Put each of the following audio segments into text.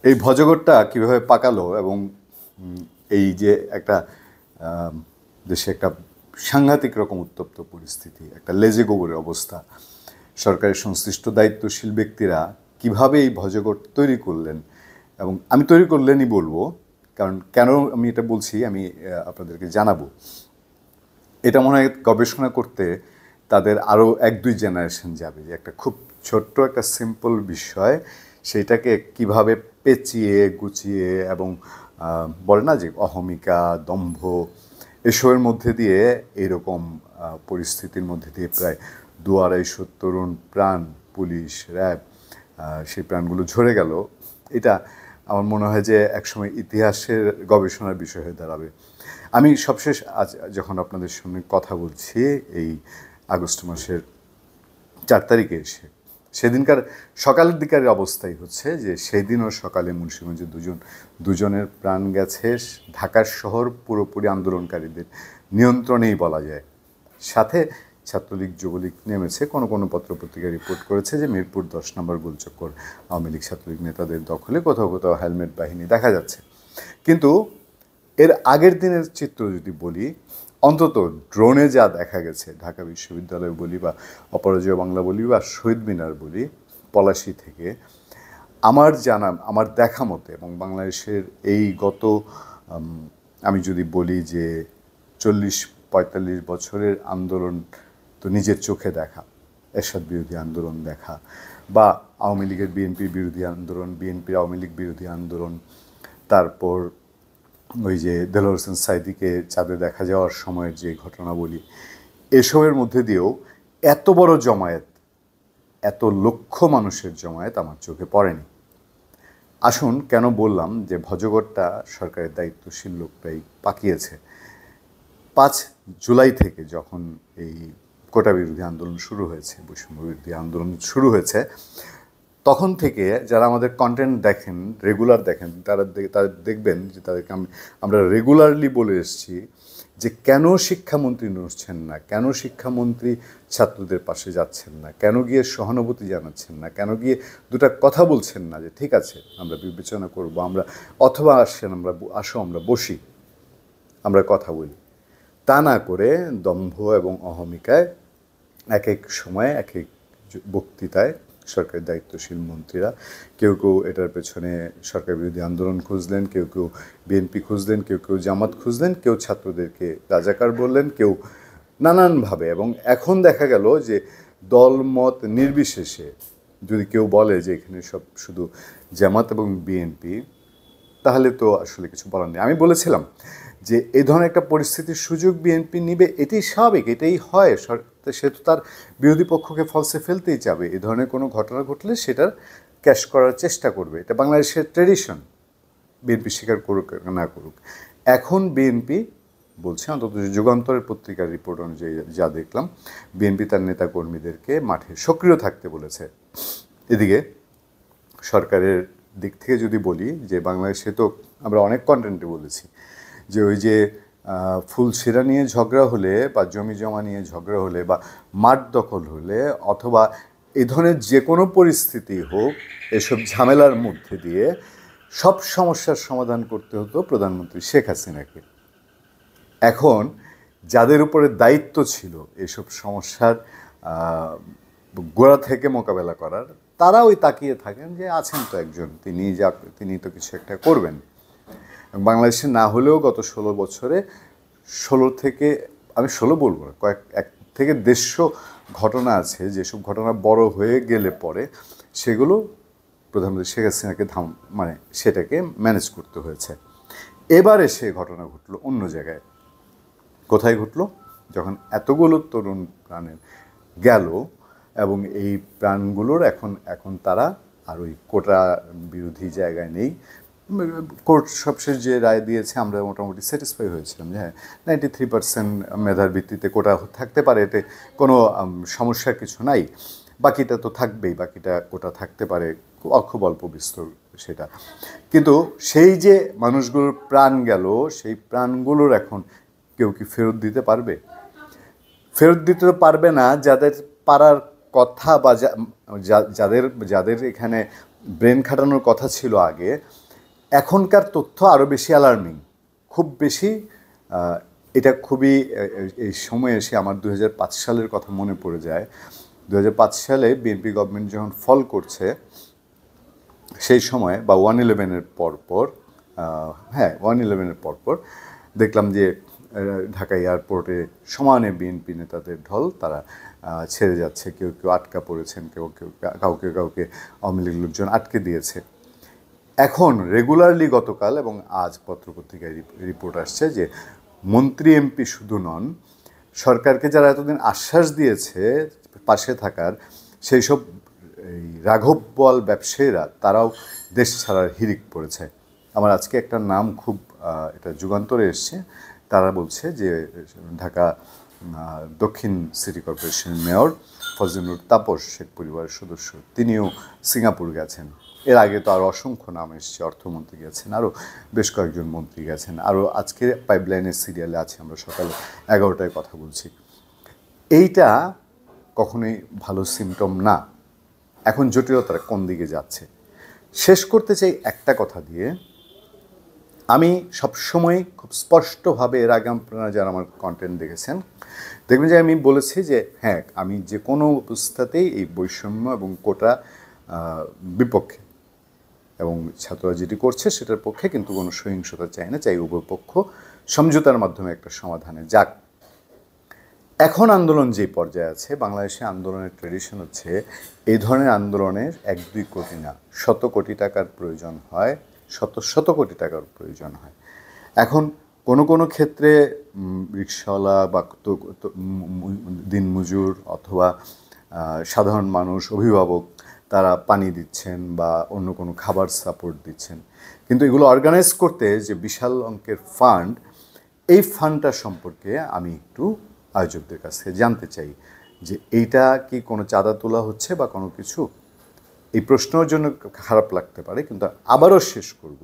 এই ভজগরটা কীভাবে পাকালো এবং এই যে একটা দেশে একটা সাংঘাতিক রকম উত্তপ্ত পরিস্থিতি, একটা লেজে গোবরের অবস্থা, সরকারের সংশ্লিষ্ট দায়িত্বশীল ব্যক্তিরা কিভাবে এই ভজগর তৈরি করলেন, এবং আমি তৈরি করলেনই বলবো, কারণ কেন আমি এটা বলছি আমি আপনাদেরকে জানাবো। এটা মনে হয় গবেষণা করতে তাদের আরও 1-2 জেনারেশন যাবে, যে একটা খুব ছোট্ট একটা সিম্পল বিষয় সেইটাকে কিভাবে পেঁচিয়ে গুছিয়ে এবং বলে না যে অহমিকা, দম্ভ, এসবের মধ্যে দিয়ে এরকম পরিস্থিতির মধ্যে দিয়ে প্রায় 200-250 তরুণ প্রাণ, পুলিশ, র্যাব, সেই প্রাণগুলো ঝরে গেল। এটা আমার মনে হয় যে একসময় ইতিহাসের গবেষণার বিষয় হয়ে দাঁড়াবে। আমি সবশেষ আজ যখন আপনাদের সঙ্গে কথা বলছি এই আগস্ট মাসের 4 তারিখে এসে, সেদিনকার সকালের দিকের অবস্থাই হচ্ছে যে সেই দিনও সকালে মুন্সিগঞ্জে দুজনের প্রাণ গেছে। ঢাকার শহর পুরোপুরি আন্দোলনকারীদের নিয়ন্ত্রণেই বলা যায়। সাথে ছাত্রলীগ, যুবলীগ নেমেছে। কোনো পত্রপত্রিকা রিপোর্ট করেছে যে মিরপুর 10 নম্বর গোলচক্কর আওয়ামী লীগ, ছাত্রলীগ নেতাদের দখলে কোথাও কোথাও হেলমেট বাহিনী দেখা যাচ্ছে। কিন্তু এর আগের দিনের চিত্র যদি বলি, অন্তত ড্রোনে যা দেখা গেছে, ঢাকা বিশ্ববিদ্যালয় বলি বা অপরাজেয় বাংলা বলি বা শহীদ মিনার বলি, পলাশী থেকে, আমার জানা, আমার দেখা মতে, এবং বাংলাদেশের এই গত আমি যদি বলি যে 40-45 বছরের আন্দোলন তো নিজের চোখে দেখা, এরশাদ বিরোধী আন্দোলন দেখা, বা আওয়ামী লীগের বিএনপির বিরোধী আন্দোলন, বিএনপির আওয়ামী লীগ বিরোধী আন্দোলন, তারপর ওই যে দেলোয়ার হোসেন সাঈদীকে চাঁদে দেখা যাওয়ার সময়ের যে ঘটনা বলি, এসবের মধ্যে দিয়েও এত বড় জমায়েত, এত লক্ষ মানুষের জমায়েত আমার চোখে পড়েনি। আসুন কেন বললাম যে ভজগরটা সরকারের দায়িত্বশীল লোকটাই পাকিয়েছে। 5 জুলাই থেকে যখন এই কোটা বিরোধী আন্দোলন শুরু হয়েছে, বৈষম্য বিরোধী আন্দোলন শুরু হয়েছে, তখন থেকে যারা আমাদের কন্টেন্ট দেখেন, রেগুলার দেখেন, তারা দেখবেন যে তাদেরকে আমরা রেগুলারলি বলে এসেছি যে কেন শিক্ষামন্ত্রী নড়ছেন না, কেন শিক্ষামন্ত্রী ছাত্রদের পাশে যাচ্ছেন না, কেন গিয়ে সহানুভূতি জানাচ্ছেন না, কেন গিয়ে দুটা কথা বলছেন না যে ঠিক আছে আমরা বিবেচনা করব, আমরা অথবা আসেন, আসো আমরা বসি, আমরা কথা বলি। তা না করে দম্ভ এবং অহমিকায় এক এক সময় এক এক বক্তৃতায় সরকারের দায়িত্বশীল মন্ত্রীরা কেউ এটার পেছনে সরকার বিরোধী আন্দোলন খুঁজলেন, কেউ বিএনপি খুঁজলেন, কেউ জামাত খুঁজলেন, কেউ ছাত্রদেরকে রাজাকার বললেন, কেউ নানানভাবে। এবং এখন দেখা গেল যে দলমত নির্বিশেষে যদি কেউ বলে যে এখানে সব শুধু জামাত এবং বিএনপি, তাহলে তো আসলে কিছু বলার নেই। আমি বলেছিলাম যে এই ধরনের একটা পরিস্থিতির সুযোগ বিএনপি নিবে, এটাই স্বাভাবিক, এটাই হয়। সে তো তার বিরোধী পক্ষকে ফলসে ফেলতেই চাবে। এই ধরনের কোনো ঘটনা ঘটলে সেটার ক্যাশ করার চেষ্টা করবে, এটা বাংলাদেশের ট্রেডিশন, বিএনপি স্বীকার করুক না করুক। এখন বিএনপি বলছে, অন্তত যুগান্তরের পত্রিকার রিপোর্ট অনুযায়ী যা দেখলাম, বিএনপি তার নেতাকর্মীদেরকে মাঠে সক্রিয় থাকতে বলেছে। এদিকে সরকারের দিক থেকে যদি বলি যে বাংলাদেশে তো আমরা অনেক কন্টেন্টে বলেছি যে ওই যে ফুলছিরা নিয়ে ঝগড়া হলে বা জমি জমা নিয়ে ঝগড়া হলে বা মাঠ দখল হলে অথবা এই ধরনের যে কোনো পরিস্থিতি হোক, এসব ঝামেলার মধ্যে দিয়ে সব সমস্যার সমাধান করতে হতো প্রধানমন্ত্রী শেখ হাসিনাকে। এখন যাদের উপরে দায়িত্ব ছিল এসব সমস্যার গোড়া থেকে মোকাবেলা করার, তারা ওই তাকিয়ে থাকেন যে আছেন তো একজন, তিনি তো কিছু একটা করবেন। বাংলাদেশে না হলেও গত 16 বছরে 16 থেকে, আমি 16 বলবো না, এক থেকে 150 ঘটনা আছে, যেসব ঘটনা বড় হয়ে গেলে পরে সেগুলো প্রধানমন্ত্রী শেখ হাসিনাকে সেটাকে ম্যানেজ করতে হয়েছে। এবারে সে ঘটনা ঘটলো অন্য জায়গায়। কোথায় ঘটলো? যখন এতগুলো তরুণ প্রাণের গেল এবং এই প্রাণগুলোর এখন তারা আর ওই কোটা বিরোধী জায়গায় নেই। কোর্ট সবশেষ যে রায় দিয়েছে আমরা মোটামুটি স্যাটিসফাই হয়েছিলাম যে হ্যাঁ 93% মেধার ভিত্তিতে কোটা থাকতে পারে, এতে কোনো সমস্যার কিছু নাই। বাকিটা তো থাকবেই, বাকিটা কোটা থাকতে পারে, খুব অল্প বিস্তর সেটা। কিন্তু সেই যে মানুষগুলোর প্রাণ গেল, সেই প্রাণগুলোর এখন কেউ কি ফেরত দিতে পারবে? ফেরত দিতে তো পারবে না যাদের পারার কথা, বা যাদের এখানে ব্রেন খাটানোর কথা ছিল আগে, এখনকার তথ্য আরও বেশি অ্যালার্মিং, খুব বেশি। এটা খুবই এই সময়ে এসে আমার 2005 সালের কথা মনে পড়ে যায়। 2005 সালে বিএনপি গভর্নমেন্ট যখন ফল করছে, সেই সময় বা 1/11-এর পরপর, হ্যাঁ 1/11-এর পরপর দেখলাম যে ঢাকা এয়ারপোর্টে সমানে বিএনপি নেতাদের ঢল, তারা ছেড়ে যাচ্ছে, কেউ কেউ আটকা পড়েছেন, কেউ কেউ কাউকে কাউকে আওয়ামী লীগ লোকজন আটকে দিয়েছে। এখন রেগুলারলি গতকাল এবং আজ পত্রপত্রিকায় রিপোর্ট আসছে যে মন্ত্রী এমপি শুধু নন, সরকারকে যারা এতদিন আশ্বাস দিয়েছে পাশে থাকার, সেই সব এই রাঘব বোয়াল ব্যবসায়ীরা তারাও দেশ ছাড়ার হিড়িক পড়েছে। আমার আজকে একটা নাম খুব এটা যুগান্তরে এসছে, তারা বলছে যে ঢাকা দক্ষিণ সিটি কর্পোরেশনের মেয়র ফজলুর তাপস, শেখ পরিবারের সদস্য, তিনিও সিঙ্গাপুর গেছেন। এর আগে তো আরও অসংখ্য নাম এসছে, অর্থমন্ত্রী গেছেন, আরও বেশ কয়েকজন মন্ত্রী গেছেন, আরও আজকে পাইপলাইনের সিরিয়ালে আছে, আমরা সকালে 11টায় কথা বলছি। এইটা কখনোই ভালো সিমটম না। এখন জটিলতাটা কোন দিকে যাচ্ছে শেষ করতে চাই একটা কথা দিয়ে। আমি সবসময় খুব স্পষ্টভাবে, এর আগে আপনারা যারা আমার কন্টেন্ট দেখেছেন দেখবেন যে আমি বলেছি যে হ্যাঁ, আমি যে কোনো অবস্থাতেই এই বৈষম্য এবং কোটা বিপক্ষে, এবং ছাত্ররা যেটি করছে সেটার পক্ষে, কিন্তু কোনো সহিংসতা চাই না, চাই উভয় পক্ষ সমঝোতার মাধ্যমে একটা সমাধানে যাক। এখন আন্দোলন যে পর্যায়ে আছে, বাংলাদেশে আন্দোলনের ট্রেডিশন হচ্ছে এই ধরনের আন্দোলনের 1-2 কোটি না, 100 কোটি টাকার প্রয়োজন হয়, শত কোটি টাকার প্রয়োজন হয়। এখন কোনো ক্ষেত্রে রিকশাওয়ালা বা দিনমজুর অথবা সাধারণ মানুষ, অভিভাবক, তারা পানি দিচ্ছেন বা অন্য কোনো খাবার সাপোর্ট দিচ্ছেন, কিন্তু এগুলো অর্গানাইজ করতে যে বিশাল অঙ্কের ফান্ড, এই ফান্ডটা সম্পর্কে আমি একটু আয়োজকদের কাছ থেকে জানতে চাই যে এইটা কি কোনো চাঁদা তোলা হচ্ছে বা কোনো কিছু। এই প্রশ্নের জন্য খারাপ লাগতে পারে, কিন্তু আবারও শেষ করব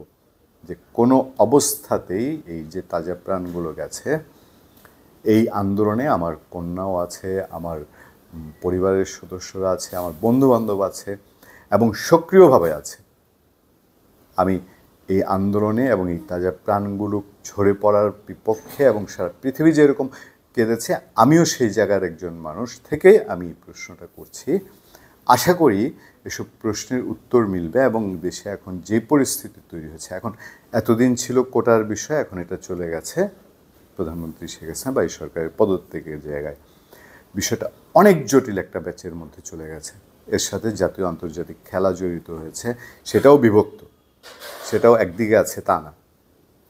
যে কোনো অবস্থাতেই এই যে তাজা প্রাণগুলো গেছে, এই আন্দোলনে আমার কন্যাও আছে, আমার পরিবারের সদস্যরা আছে, আমার বন্ধুবান্ধব আছে এবং সক্রিয়ভাবে আছে। আমি এই আন্দোলনে এবং এই তাজা প্রাণগুলো ঝরে পড়ার বিপক্ষে, এবং সারা পৃথিবী যেরকম কেঁদেছে, আমিও সেই জায়গার একজন মানুষ থেকে আমি এই প্রশ্নটা করছি। আশা করি এসব প্রশ্নের উত্তর মিলবে এবং দেশে এখন যে পরিস্থিতি তৈরি হয়েছে, এখন এতদিন ছিল কোটার বিষয়, এখন এটা চলে গেছে প্রধানমন্ত্রী শেখ হাসিনা বা এই সরকারের পদত্যাগের জায়গায়। বিষয়টা অনেক জটিল একটা ব্যাচের মধ্যে চলে গেছে, এর সাথে জাতীয় আন্তর্জাতিক খেলা জড়িত হয়েছে, সেটাও বিভক্ত, সেটাও একদিকে আছে তা না।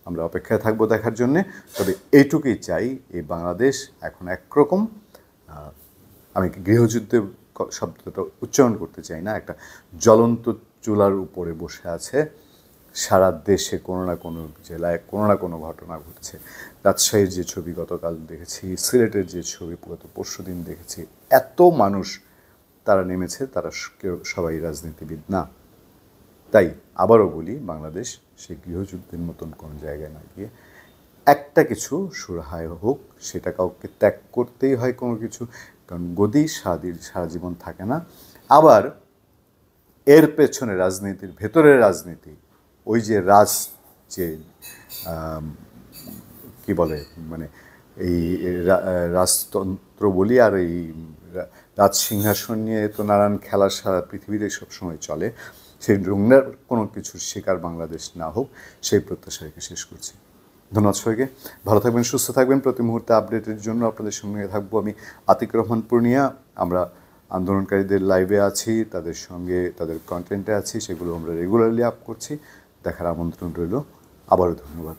আমরা অপেক্ষায় থাকবো দেখার জন্যে। তবে এইটুকুই চাই, এই বাংলাদেশ এখন একরকম, আমি গৃহযুদ্ধের শব্দটা উচ্চারণ করতে চাই না, একটা জ্বলন্ত চুলার উপরে বসে আছে। সারা দেশে কোনো না কোনো জেলায় কোনো না কোনো ঘটনা ঘটছে। রাজশাহীর যে ছবি গতকাল দেখেছি, সিলেটের যে ছবি গত পরশুদিন দেখেছি, এত মানুষ তারা নেমেছে, তারা কেউ সবাই রাজনীতিবিদ না। তাই আবারও বলি, বাংলাদেশ সেই গৃহযুদ্ধের মতন কোনো জায়গায় না গিয়ে একটা কিছু সুরাহায় হোক, সেটা কাউকে ত্যাগ করতেই হয় কোনো কিছু, কারণ গদি সারা জীবন থাকে না। আবার এর পেছনে রাজনীতির ভেতরের রাজনীতি, ওই যে যে কি বলে, মানে এই রাজতন্ত্র বলি, আর এই রাজসিংহাসন নিয়ে তো নানান খেলা সারা পৃথিবীতে সবসময় চলে, সেই রুংনার কোনো কিছুর শিকার বাংলাদেশ না হোক, সেই প্রত্যাশা রেখে শেষ করছি। ধন্যবাদ সবাইকে, ভালো থাকবেন, সুস্থ থাকবেন। প্রতি মুহূর্তে আপডেটের জন্য আপনাদের সঙ্গে থাকবো আমি, আতিক রহমান পূর্ণিয়া। আমরা আন্দোলনকারীদের লাইভে আছি, তাদের সঙ্গে তাদের কন্টেন্টে আছি, সেগুলো আমরা রেগুলারলি আপ করছি। দেখার আমন্ত্রণ রইল। আবারও ধন্যবাদ।